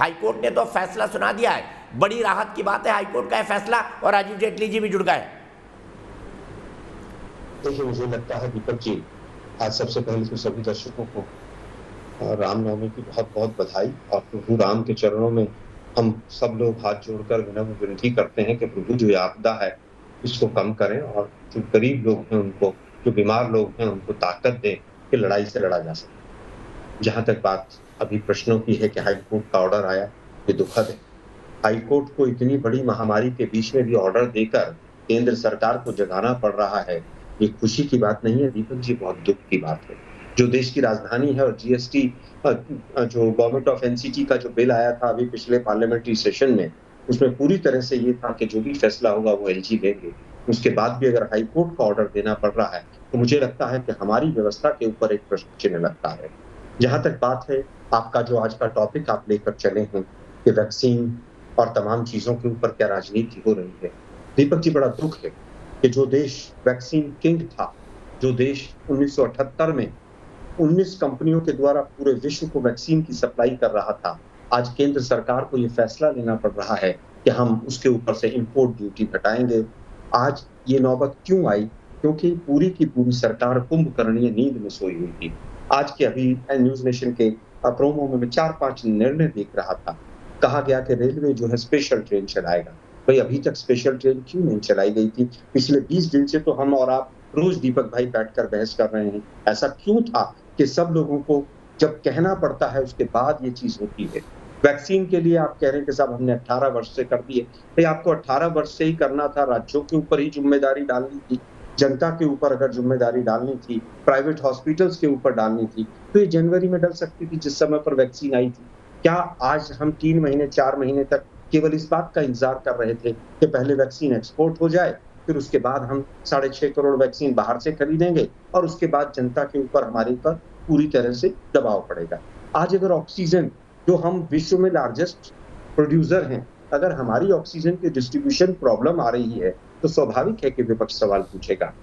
High court ने तो फैसला सुना दिया है, बड़ी राहत की बात है, हाईकोर्ट का है फैसला और राजीव जेटली जी भी जुड़ गए। देखिए, मुझे लगता है दीपक जी, आज सबसे पहले तो सभी दर्शकों को रामनवमी की बहुत बहुत बधाई। और प्रभु राम के चरणों में हम सब लोग हाथ जोड़कर विनम्र विनती करते हैं कि प्रभु जो ये आपदा है इसको कम करें, और जो गरीब लोग हैं उनको, जो बीमार लोग हैं उनको ताकत दें कि लड़ाई से लड़ा जा सके। जहां तक बात अभी प्रश्नों की है कि हाईकोर्ट का ऑर्डर आया, ये दुखद है। हाईकोर्ट को इतनी बड़ी महामारी के बीच में भी ऑर्डर देकर केंद्र सरकार को जगाना पड़ रहा है, ये खुशी की बात नहीं है दीपक जी, बहुत दुख की बात है। जो देश की राजधानी है और जीएसटी जो गवर्नमेंट ऑफ एनसीटी का जो बिल आया था अभी पिछले पार्लियामेंट्री सेशन में, उसमें पूरी तरह से ये था कि जो भी फैसला होगा वो एलजी लेंगे। उसके बाद भी अगर हाईकोर्ट का ऑर्डर देना पड़ रहा है तो मुझे लगता है कि हमारी व्यवस्था के ऊपर एक प्रश्न चिन्ह लगता है। जहां तक बात है आपका जो आज का टॉपिक आप लेकर चले हैं कि वैक्सीन और तमाम चीजों के ऊपर क्या राजनीति हो रही है, दीपक जी बड़ा दुख है कि जो देश वैक्सीन किंग था, जो देश 1978 में 19 कंपनियों के द्वारा पूरे विश्व को वैक्सीन की सप्लाई कर रहा था, आज केंद्र सरकार को ये फैसला लेना पड़ रहा है कि हम उसके ऊपर से इंपोर्ट ड्यूटी घटाएंगे। आज ये नौबत क्यों आई? क्योंकि पूरी की पूरी सरकार कुंभकर्णीय नींद में सोई हुई थी। आज के अभी न्यूज नेशन के प्रोमो में मैं 4-5 निर्णय देख रहा था। कहा गया कि रेलवे जो है स्पेशल ट्रेन चलाएगा। भाई अभी तक स्पेशल ट्रेन क्यों नहीं चलाई गई थी? पिछले 20 दिन से तो हम और आप रोज दीपक भाई बैठकर बहस कर रहे हैं। ऐसा क्यों था कि सब लोगों को जब कहना पड़ता है उसके बाद ये चीज होती है? वैक्सीन के लिए आप कह रहे हैं कि साहब हमने 18 वर्ष से कर दिए। भाई आपको 18 वर्ष से ही करना था, राज्यों के ऊपर ही जिम्मेदारी डालनी थी, जनता के ऊपर अगर जिम्मेदारी डालनी थी, प्राइवेट हॉस्पिटल्स के ऊपर डालनी थी, तो ये जनवरी में डल सकती थी जिस समय पर वैक्सीन आई थी। क्या आज हम 3 महीने 4 महीने तक केवल इस बात का इंतजार कर रहे थे कि पहले वैक्सीन एक्सपोर्ट हो जाए, फिर उसके बाद हम 6.5 करोड़ वैक्सीन बाहर से खरीदेंगे और उसके बाद जनता के ऊपर हमारे ऊपर पूरी तरह से दबाव पड़ेगा? आज अगर ऑक्सीजन, जो हम विश्व में लार्जेस्ट प्रोड्यूसर हैं, अगर हमारी ऑक्सीजन की डिस्ट्रीब्यूशन प्रॉब्लम आ रही है तो स्वाभाविक है कि विपक्ष सवाल पूछेगा।